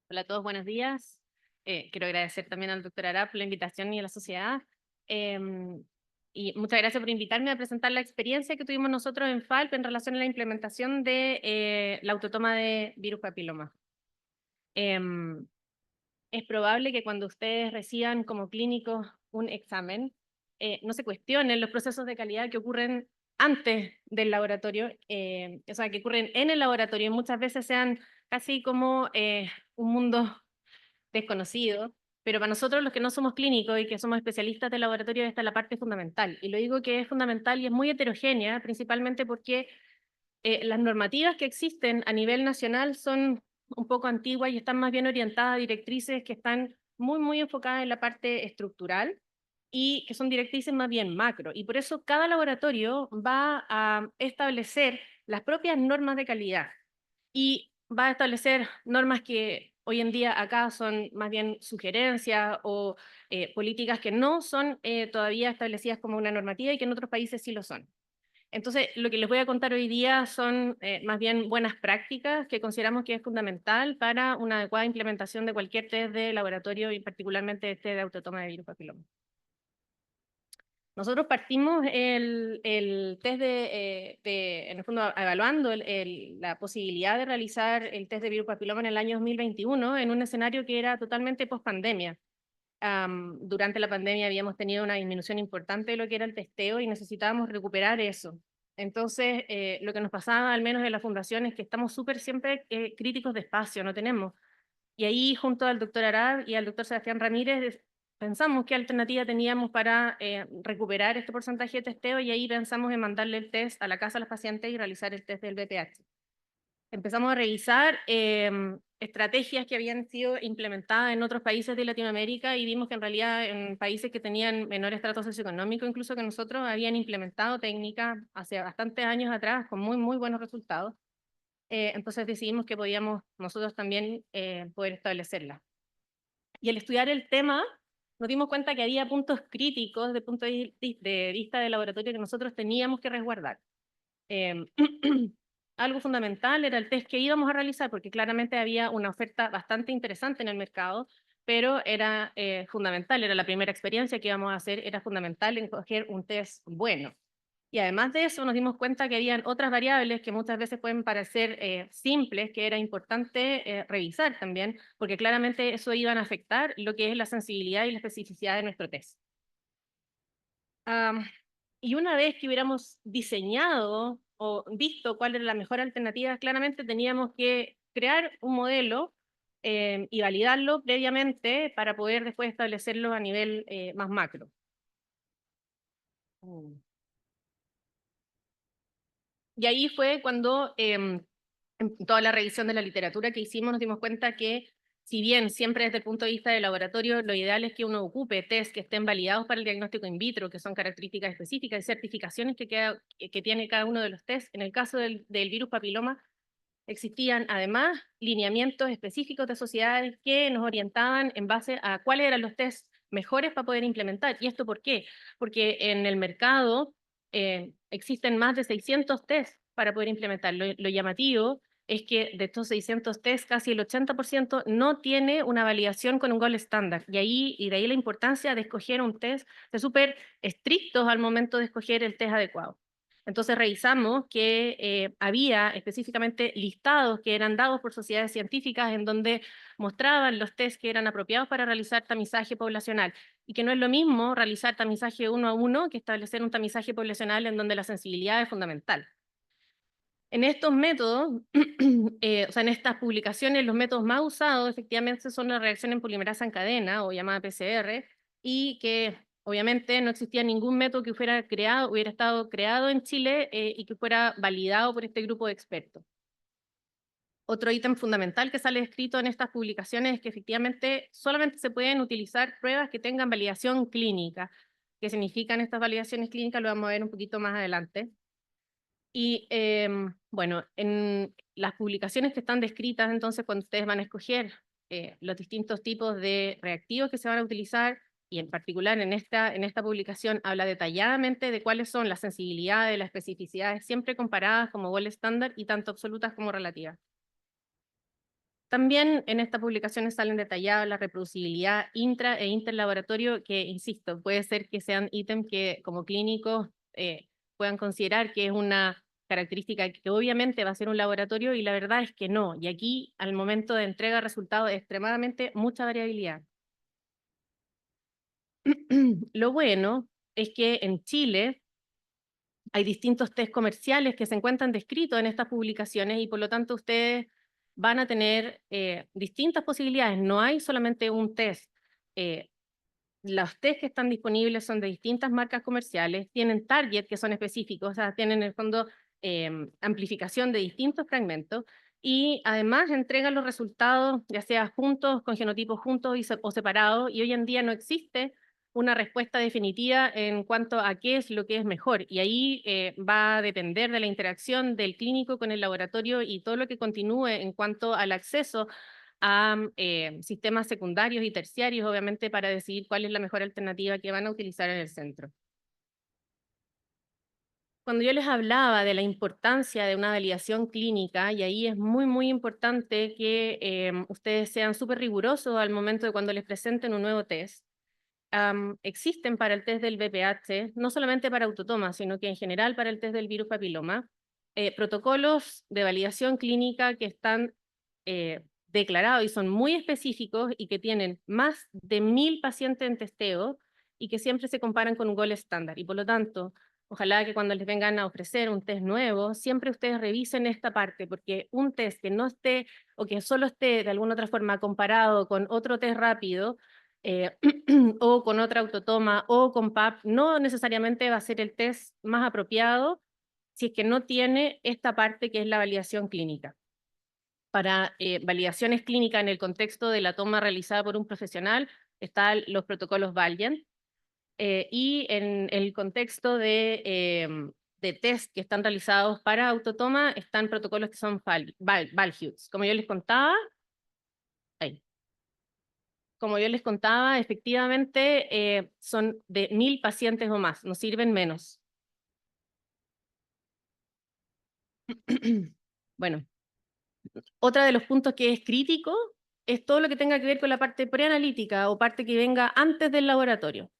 Hola a todos, buenos días. Quiero agradecer también al doctor Arap por la invitación y a la sociedad. Em, y muchas gracias por invitarme a presentar la experiencia que tuvimos nosotros en FALP en relación a la implementación de la autotoma de virus papiloma. Em, es probable que cuando ustedes reciban como clínicos un examen, no se cuestionen los procesos de calidad que ocurren antes del laboratorio, o sea, que ocurren en el laboratorio y muchas veces sean casi como un mundo desconocido, pero para nosotros los que no somos clínicos y que somos especialistas de laboratorio, esta es la parte fundamental. Y lo digo que es fundamental y es muy heterogénea, principalmente porque las normativas que existen a nivel nacional son un poco antiguas y están más bien orientadas a directrices que están muy enfocadas en la parte estructural y que son directrices más bien macro. Y por eso cada laboratorio va a establecer las propias normas de calidad y va a establecer normas que hoy en día acá son más bien sugerencias o políticas que no son todavía establecidas como una normativa y que en otros países sí lo son. Entonces, lo que les voy a contar hoy día son más bien buenas prácticas que consideramos que es fundamental para una adecuada implementación de cualquier test de laboratorio y particularmente este de autotoma de virus papiloma. Nosotros partimos el test en el fondo, evaluando la posibilidad de realizar el test de virus papiloma en el año 2021 en un escenario que era totalmente post-pandemia. Durante la pandemia habíamos tenido una disminución importante de lo que era el testeo y necesitábamos recuperar eso. Entonces, lo que nos pasaba, al menos en la fundación, es que estamos súper siempre críticos de espacio, no tenemos. Y ahí, junto al doctor Arab y al doctor Sebastián Ramírez, pensamos qué alternativa teníamos para recuperar este porcentaje de testeo y ahí pensamos en mandarle el test a la casa a los pacientes y realizar el test del BPH. Empezamos a revisar estrategias que habían sido implementadas en otros países de Latinoamérica y vimos que en realidad en países que tenían menor estrato socioeconómico, incluso que nosotros, habían implementado técnicas hace bastantes años atrás con muy buenos resultados. Entonces decidimos que podíamos nosotros también poder establecerla. Y al estudiar el tema, nos dimos cuenta que había puntos críticos de punto de vista del laboratorio que nosotros teníamos que resguardar. Eh, algo fundamental era el test que íbamos a realizar, porque claramente había una oferta bastante interesante en el mercado, pero era fundamental, era la primera experiencia que íbamos a hacer, era fundamental escoger un test bueno. Y además de eso nos dimos cuenta que habían otras variables que muchas veces pueden parecer simples, que era importante revisar también, porque claramente eso iba a afectar lo que es la sensibilidad y la especificidad de nuestro test. Y una vez que hubiéramos diseñado o visto cuál era la mejor alternativa, claramente teníamos que crear un modelo y validarlo previamente para poder después establecerlo a nivel más macro. Mm. Y ahí fue cuando, en toda la revisión de la literatura que hicimos, nos dimos cuenta que, si bien siempre desde el punto de vista del laboratorio, lo ideal es que uno ocupe test que estén validados para el diagnóstico in vitro, que son características específicas y certificaciones que tiene cada uno de los test. En el caso del virus papiloma, existían además lineamientos específicos de sociedades que nos orientaban en base a cuáles eran los test mejores para poder implementar. ¿Y esto por qué? Porque en el mercado existen más de 600 test para poder implementar. Lo llamativo es que de estos 600 test, casi el 80% no tiene una validación con un gold estándar. Y de ahí la importancia de escoger un test, de súper estrictos al momento de escoger el test adecuado. Entonces revisamos que había específicamente listados que eran dados por sociedades científicas en donde mostraban los test que eran apropiados para realizar tamizaje poblacional y que no es lo mismo realizar tamizaje 1 a 1 que establecer un tamizaje poblacional en donde la sensibilidad es fundamental. En estos métodos, o sea, en estas publicaciones, los métodos más usados efectivamente son la reacción en polimerasa en cadena o llamada PCR y que obviamente no existía ningún método que hubiera estado creado en Chile y que fuera validado por este grupo de expertos. Otro ítem fundamental que sale escrito en estas publicaciones es que efectivamente solamente se pueden utilizar pruebas que tengan validación clínica. ¿Qué significan estas validaciones clínicas? Lo vamos a ver un poquito más adelante. Y bueno, en las publicaciones que están descritas, entonces, cuando ustedes van a escoger los distintos tipos de reactivos que se van a utilizar, y en particular en esta publicación habla detalladamente de cuáles son las sensibilidades, las especificidades, siempre comparadas como gold estándar y tanto absolutas como relativas. También en estas publicaciones salen detalladas la reproducibilidad intra e interlaboratorio, que, insisto, puede ser que sean ítems que como clínicos puedan considerar que es una característica que obviamente va a ser un laboratorio, y la verdad es que no. Y aquí, al momento de entrega de resultados, es extremadamente mucha variabilidad. Lo bueno es que en Chile hay distintos test comerciales que se encuentran descritos en estas publicaciones, y por lo tanto ustedes van a tener distintas posibilidades. No hay solamente un test. Eh, los test que están disponibles son de distintas marcas comerciales, tienen target que son específicos, o sea, tienen en el fondo amplificación de distintos fragmentos, y además entregan los resultados ya sea juntos, con genotipos juntos o separados, y hoy en día no existe una respuesta definitiva en cuanto a qué es lo que es mejor, y ahí va a depender de la interacción del clínico con el laboratorio y todo lo que continúe en cuanto al acceso a sistemas secundarios y terciarios, obviamente, para decidir cuál es la mejor alternativa que van a utilizar en el centro. Cuando yo les hablaba de la importancia de una validación clínica, y ahí es muy, muy importante que ustedes sean súper rigurosos al momento de cuando les presenten un nuevo test. Existen para el test del VPH, no solamente para autotoma, sino que en general para el test del virus papiloma, protocolos de validación clínica que están declarados y son muy específicos y que tienen más de 1000 pacientes en testeo y que siempre se comparan con un gold estándar. Y por lo tanto, ojalá que cuando les vengan a ofrecer un test nuevo, siempre ustedes revisen esta parte, porque un test que no esté o que solo esté de alguna otra forma comparado con otro test rápido, eh, o con otra autotoma o con PAP, no necesariamente va a ser el test más apropiado si es que no tiene esta parte que es la validación clínica. Para validaciones clínicas en el contexto de la toma realizada por un profesional están los protocolos Valiant, y en el contexto de test que están realizados para autotoma están protocolos que son Valhutes. Como yo les contaba, ahí. Como yo les contaba, efectivamente son de 1000 pacientes o más, no sirven menos. Bueno, otra de los puntos que es crítico es todo lo que tenga que ver con la parte preanalítica o parte que venga antes del laboratorio.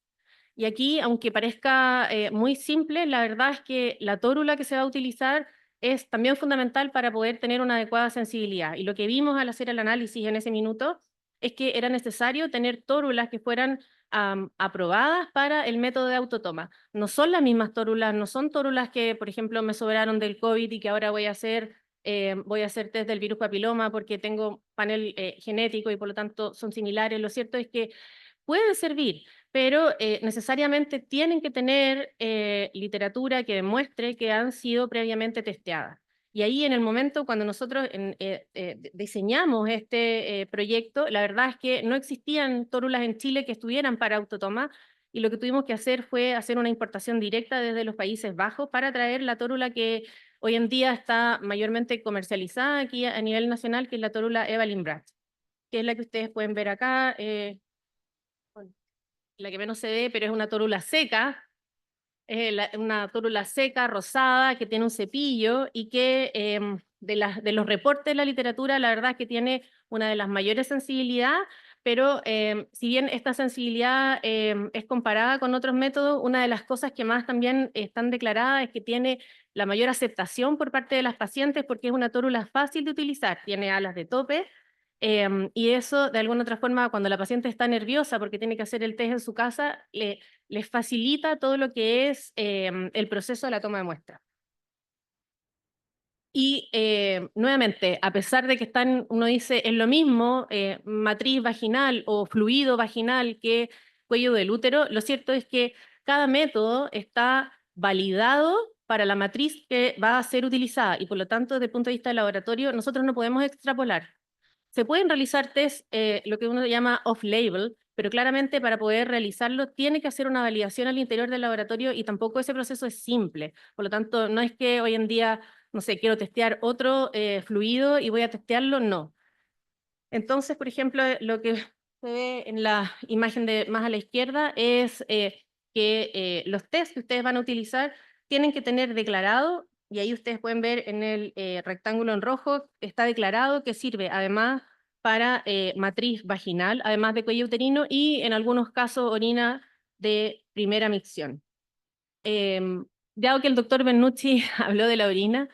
Y aquí, aunque parezca muy simple, la verdad es que la tórula que se va a utilizar es también fundamental para poder tener una adecuada sensibilidad. Y lo que vimos al hacer el análisis en ese minuto es que era necesario tener tórulas que fueran aprobadas para el método de autotoma. No son las mismas tórulas, no son tórulas que, por ejemplo, me sobraron del COVID y que ahora voy a hacer test del virus papiloma porque tengo panel genético y por lo tanto son similares. Lo cierto es que pueden servir, pero necesariamente tienen que tener literatura que demuestre que han sido previamente testeadas. Y ahí en el momento cuando nosotros diseñamos este proyecto, la verdad es que no existían tórulas en Chile que estuvieran para autotoma, y lo que tuvimos que hacer fue hacer una importación directa desde los Países Bajos para traer la tórula que hoy en día está mayormente comercializada aquí a nivel nacional, que es la tórula Evalin Brach, que es la que ustedes pueden ver acá. La que menos se ve, pero es una tórula seca, una tórula seca, rosada, que tiene un cepillo y que de los reportes de la literatura, la verdad es que tiene una de las mayores sensibilidad, pero si bien esta sensibilidad es comparada con otros métodos, una de las cosas que más también están declaradas es que tiene la mayor aceptación por parte de las pacientes porque es una tórula fácil de utilizar, tiene alas de tope. Y eso, de alguna otra forma, cuando la paciente está nerviosa porque tiene que hacer el test en su casa, les facilita todo lo que es el proceso de la toma de muestra. Y nuevamente, a pesar de que están, uno dice, es lo mismo matriz vaginal o fluido vaginal que cuello del útero, lo cierto es que cada método está validado para la matriz que va a ser utilizada, y por lo tanto, desde el punto de vista del laboratorio, nosotros no podemos extrapolar. Se pueden realizar test, lo que uno llama off-label, pero claramente para poder realizarlo tiene que hacer una validación al interior del laboratorio, y tampoco ese proceso es simple. Por lo tanto, no es que hoy en día, no sé, quiero testear otro fluido y voy a testearlo, no. Entonces, por ejemplo, lo que se ve en la imagen de más a la izquierda es que los tests que ustedes van a utilizar tienen que tener declarado, y ahí ustedes pueden ver en el rectángulo en rojo, está declarado que sirve además para matriz vaginal, además de cuello uterino, y en algunos casos orina de primera micción. Dado que el doctor Bernucci habló de la orina,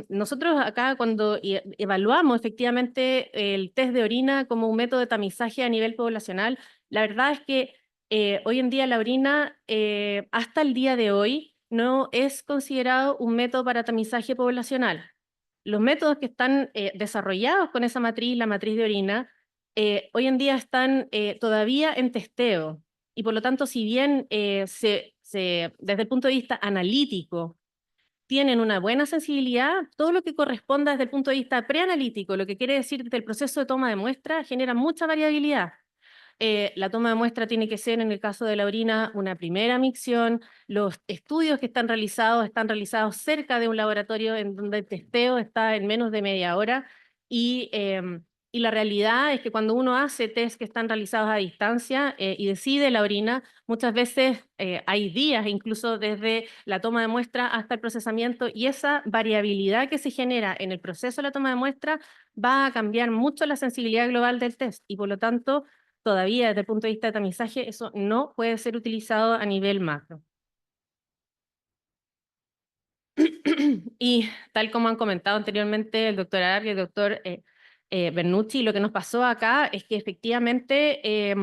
nosotros acá cuando evaluamos efectivamente el test de orina como un método de tamizaje a nivel poblacional, la verdad es que hoy en día la orina, hasta el día de hoy, no es considerado un método para tamizaje poblacional. Los métodos que están desarrollados con esa matriz, la matriz de orina, hoy en día están todavía en testeo. Y por lo tanto, si bien desde el punto de vista analítico tienen una buena sensibilidad, todo lo que corresponda desde el punto de vista preanalítico, lo que quiere decir desde el proceso de toma de muestra, genera mucha variabilidad. La toma de muestra tiene que ser, en el caso de la orina, una primera micción. Los estudios que están realizados cerca de un laboratorio en donde el testeo está en menos de media hora. Y la realidad es que cuando uno hace test que están realizados a distancia y decide la orina, muchas veces hay días incluso desde la toma de muestra hasta el procesamiento, y esa variabilidad que se genera en el proceso de la toma de muestra va a cambiar mucho la sensibilidad global del test, y por lo tanto todavía desde el punto de vista de tamizaje eso no puede ser utilizado a nivel macro. Y tal como han comentado anteriormente el doctor Arab y el doctor Bernucci, lo que nos pasó acá es que efectivamente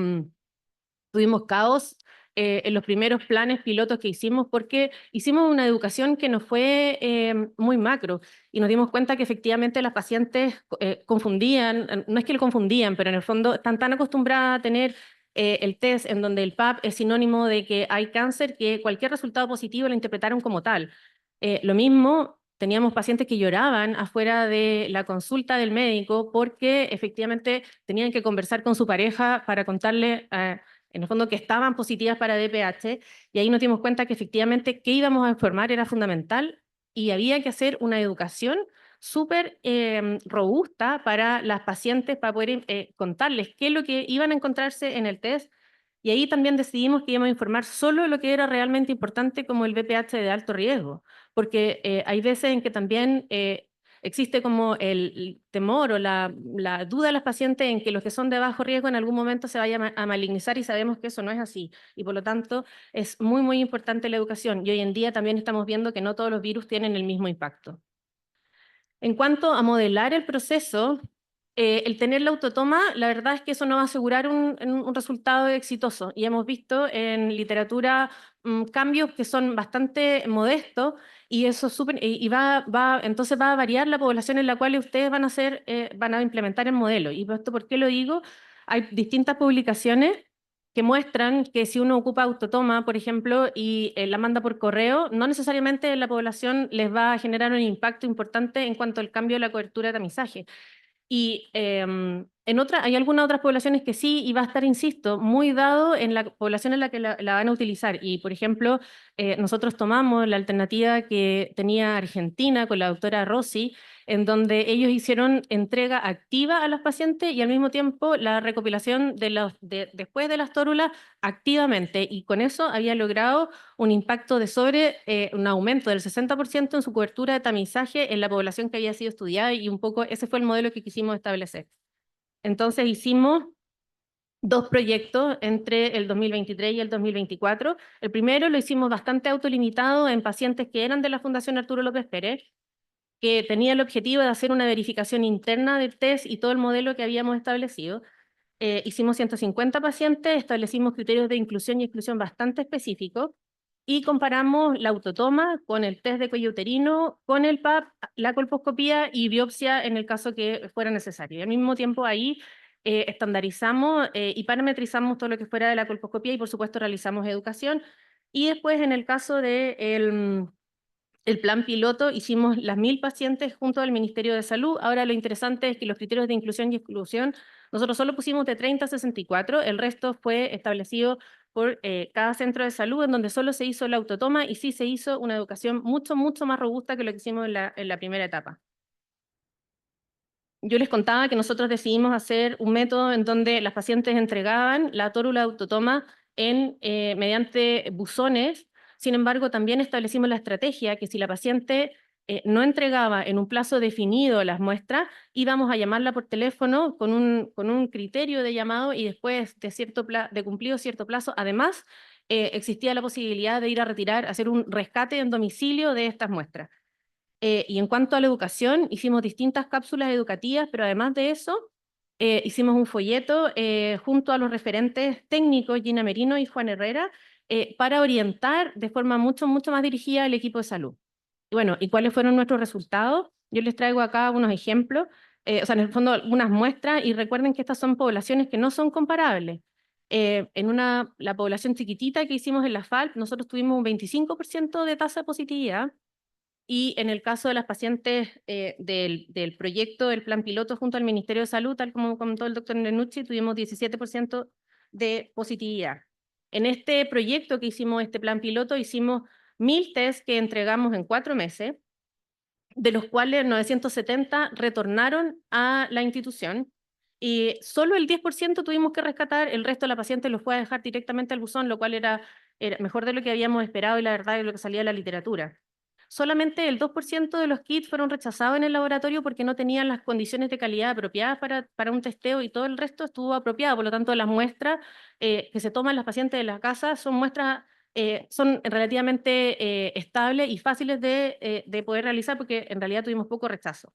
tuvimos caos en los primeros planes pilotos que hicimos, porque hicimos una educación que no fue muy macro, y nos dimos cuenta que efectivamente las pacientes confundían, no es que lo confundían, pero en el fondo están tan acostumbradas a tener el test en donde el PAP es sinónimo de que hay cáncer, que cualquier resultado positivo lo interpretaron como tal. Lo mismo, teníamos pacientes que lloraban afuera de la consulta del médico porque efectivamente tenían que conversar con su pareja para contarle en el fondo que estaban positivas para DPH, y ahí nos dimos cuenta que efectivamente qué íbamos a informar era fundamental, y había que hacer una educación súper robusta para las pacientes para poder contarles qué es lo que iban a encontrarse en el test. Y ahí también decidimos que íbamos a informar solo lo que era realmente importante, como el VPH de alto riesgo, porque hay veces en que también existe como el temor o la duda de las pacientes en que los que son de bajo riesgo en algún momento se vayan a malignizar, y sabemos que eso no es así. Y por lo tanto es muy, muy importante la educación. Y hoy en día también estamos viendo que no todos los virus tienen el mismo impacto. En cuanto a modelar el proceso, el tener la autotoma, la verdad es que eso no va a asegurar un resultado exitoso. Y hemos visto en literatura cambios que son bastante modestos, y eso entonces va a variar la población en la cual ustedes van a implementar el modelo. ¿Y esto por qué lo digo? Hay distintas publicaciones que muestran que si uno ocupa autotoma, por ejemplo, y la manda por correo, no necesariamente en la población les va a generar un impacto importante en cuanto al cambio de la cobertura de tamizaje. Y hay algunas otras poblaciones que sí, y va a estar, insisto, muy dado en la población en la que la van a utilizar. Y, por ejemplo, nosotros tomamos la alternativa que tenía Argentina con la doctora Rossi, en donde ellos hicieron entrega activa a los pacientes y al mismo tiempo la recopilación después de las tórulas activamente. Y con eso había logrado un impacto un aumento del 60% en su cobertura de tamizaje en la población que había sido estudiada, y un poco ese fue el modelo que quisimos establecer. Entonces hicimos dos proyectos entre el 2023 y el 2024. El primero lo hicimos bastante autolimitado en pacientes que eran de la Fundación Arturo López Pérez, que tenía el objetivo de hacer una verificación interna del test y todo el modelo que habíamos establecido. Hicimos 150 pacientes, establecimos criterios de inclusión y exclusión bastante específicos, y comparamos la autotoma con el test de cuello uterino, con el PAP, la colposcopía y biopsia en el caso que fuera necesario. Y al mismo tiempo ahí estandarizamos y parametrizamos todo lo que fuera de la colposcopía, y por supuesto realizamos educación. Y después en el caso de el plan piloto hicimos las 1000 pacientes junto al Ministerio de Salud. Ahora lo interesante es que los criterios de inclusión y exclusión, nosotros solo pusimos de 30 a 64, el resto fue establecido por cada centro de salud, en donde solo se hizo la autotoma, y sí se hizo una educación mucho, mucho más robusta que lo que hicimos en la primera etapa. Yo les contaba que nosotros decidimos hacer un método en donde las pacientes entregaban la tórula de autotoma mediante buzones. Sin embargo, también establecimos la estrategia que si la paciente no entregaba en un plazo definido las muestras, íbamos a llamarla por teléfono con un criterio de llamado y después de cumplido cierto plazo, además, existía la posibilidad de ir a retirar, hacer un rescate en domicilio de estas muestras. Y en cuanto a la educación, hicimos distintas cápsulas educativas, pero además de eso, hicimos un folleto junto a los referentes técnicos, Gina Merino y Juan Herrera, para orientar de forma mucho más dirigida al equipo de salud. Y bueno, ¿y cuáles fueron nuestros resultados? Yo les traigo acá unos ejemplos, o sea, en el fondo algunas muestras, y recuerden que estas son poblaciones que no son comparables. La población chiquitita que hicimos en la FALP, nosotros tuvimos un 25% de tasa de positividad, y en el caso de las pacientes del proyecto del plan piloto junto al Ministerio de Salud, tal como comentó el doctor Nenucci, tuvimos 17% de positividad. En este proyecto que hicimos, este plan piloto, hicimos 1000 test que entregamos en 4 meses, de los cuales 970 retornaron a la institución, y solo el 10% tuvimos que rescatar, el resto de la paciente los fue a dejar directamente al buzón, lo cual era mejor de lo que habíamos esperado y la verdad de lo que salía de la literatura. Solamente el 2% de los kits fueron rechazados en el laboratorio porque no tenían las condiciones de calidad apropiadas para un testeo, y todo el resto estuvo apropiado. Por lo tanto, las muestras que se toman las pacientes de la casa son muestras son relativamente estables y fáciles de poder realizar, porque en realidad tuvimos poco rechazo.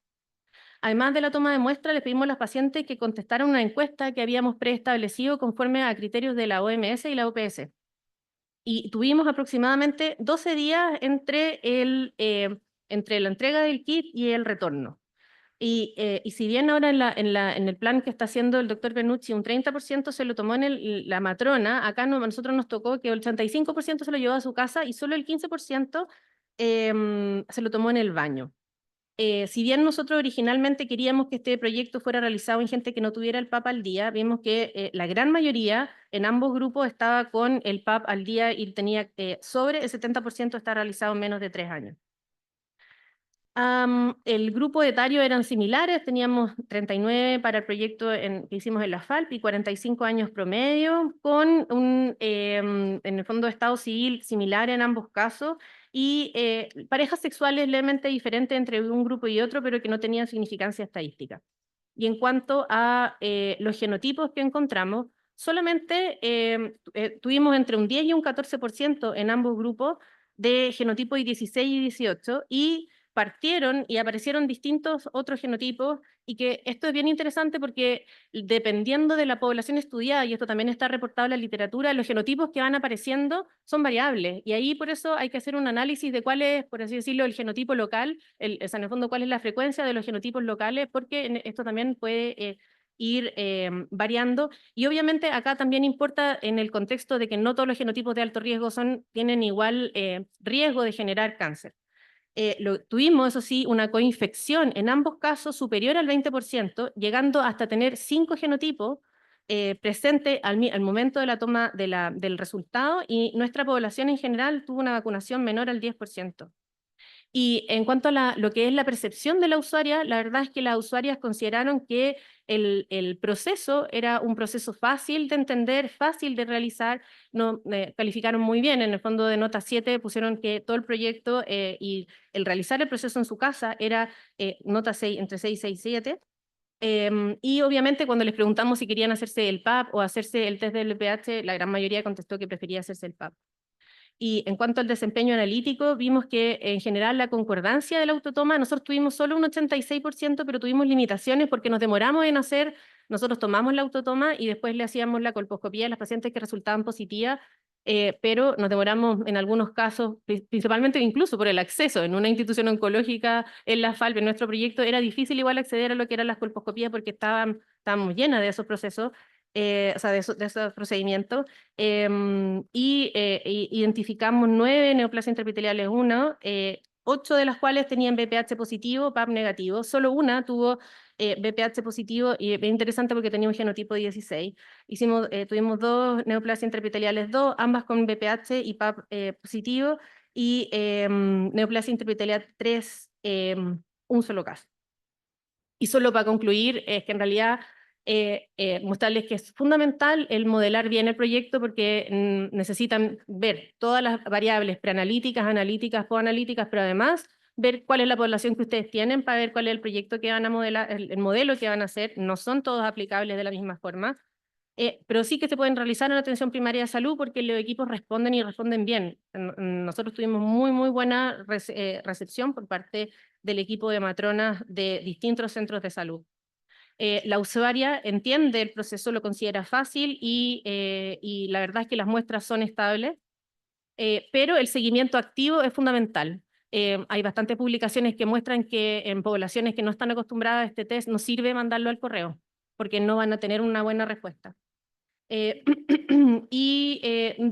Además de la toma de muestras, les pedimos a las pacientes que contestaran una encuesta que habíamos preestablecido conforme a criterios de la OMS y la OPS. Y tuvimos aproximadamente 12 días entre la entrega del kit y el retorno. Y si bien ahora en el plan que está haciendo el doctor Bernucci, un 30% se lo tomó en la matrona, acá a nosotros nos tocó que el 85% se lo llevó a su casa y solo el 15% se lo tomó en el baño. Si bien nosotros originalmente queríamos que este proyecto fuera realizado en gente que no tuviera el PAP al día, vimos que la gran mayoría en ambos grupos estaba con el PAP al día y tenía sobre el 70% está realizado en menos de 3 años. El grupo etario eran similares, teníamos 39 para el proyecto que hicimos en la FALP y 45 años promedio, con en el fondo estado civil similar en ambos casos, y parejas sexuales levemente diferentes entre un grupo y otro, pero que no tenían significancia estadística. Y en cuanto a los genotipos que encontramos, solamente tuvimos entre un 10 y un 14% en ambos grupos de genotipo I16 y 18, y partieron y aparecieron distintos otros genotipos, y que esto es bien interesante porque dependiendo de la población estudiada, y esto también está reportado en la literatura, los genotipos que van apareciendo son variables, y ahí por eso hay que hacer un análisis de cuál es, por así decirlo, el genotipo local, o sea, en el fondo cuál es la frecuencia de los genotipos locales, porque esto también puede ir variando, y obviamente acá también importa en el contexto de que no todos los genotipos de alto riesgo tienen igual riesgo de generar cáncer. Tuvimos, eso sí, una coinfección en ambos casos superior al 20%, llegando hasta tener 5 genotipos presentes al momento de la toma del resultado, y nuestra población en general tuvo una vacunación menor al 10%. Y en cuanto a lo que es la percepción de la usuaria, la verdad es que las usuarias consideraron que el proceso era un proceso fácil de entender, fácil de realizar, no, calificaron muy bien, en el fondo de nota 7 pusieron que todo el proyecto y el realizar el proceso en su casa era nota 6, entre 6 y 6, 7. Y obviamente cuando les preguntamos si querían hacerse el PAP o hacerse el test del VPH, la gran mayoría contestó que prefería hacerse el PAP. Y en cuanto al desempeño analítico, vimos que en general la concordancia de la autotoma, nosotros tuvimos solo un 86%, pero tuvimos limitaciones porque nos demoramos en hacer, nosotros tomamos la autotoma y después le hacíamos la colposcopía a las pacientes que resultaban positivas, pero nos demoramos en algunos casos, principalmente incluso por el acceso. En una institución oncológica, en la FALP, en nuestro proyecto, era difícil igual acceder a lo que eran las colposcopías porque estábamos llenas de esos procesos, o sea, de esos procedimientos. Identificamos 9 neoplasias intraepiteliales 1, 8 de las cuales tenían BPH positivo, PAP negativo. Solo una tuvo BPH positivo, y es interesante porque tenía un genotipo 16. Tuvimos 2 neoplasias intraepiteliales 2, ambas con BPH y PAP positivo, y neoplasia intraepitelial 3, un solo caso. Y solo para concluir, es que en realidad mostrarles que es fundamental el modelar bien el proyecto, porque necesitan ver todas las variables preanalíticas, analíticas, posanalíticas, pero además ver cuál es la población que ustedes tienen, para ver cuál es el proyecto que van a modelar, el modelo que van a hacer. No son todos aplicables de la misma forma, pero sí que se pueden realizar en la atención primaria de salud porque los equipos responden y responden bien. Nosotros tuvimos muy buena recepción por parte del equipo de matronas de distintos centros de salud. La usuaria entiende el proceso, lo considera fácil y la verdad es que las muestras son estables, pero el seguimiento activo es fundamental. Hay bastantes publicaciones que muestran que en poblaciones que no están acostumbradas a este test no sirve mandarlo al correo, porque no van a tener una buena respuesta.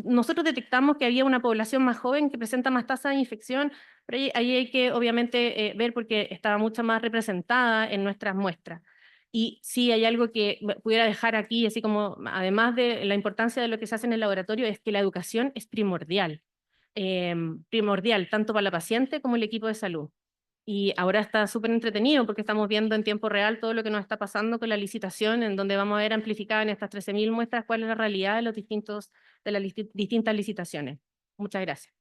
Nosotros detectamos que había una población más joven que presenta más tasa de infección, pero ahí hay que obviamente ver porque estaba mucho más representada en nuestras muestras. Y sí hay algo que pudiera dejar aquí, así como además de la importancia de lo que se hace en el laboratorio, es que la educación es primordial, primordial tanto para la paciente como el equipo de salud. Y ahora está súper entretenido porque estamos viendo en tiempo real todo lo que nos está pasando con la licitación, en donde vamos a ver amplificada en estas 13.000 muestras cuál es la realidad de, los distintas licitaciones. Muchas gracias.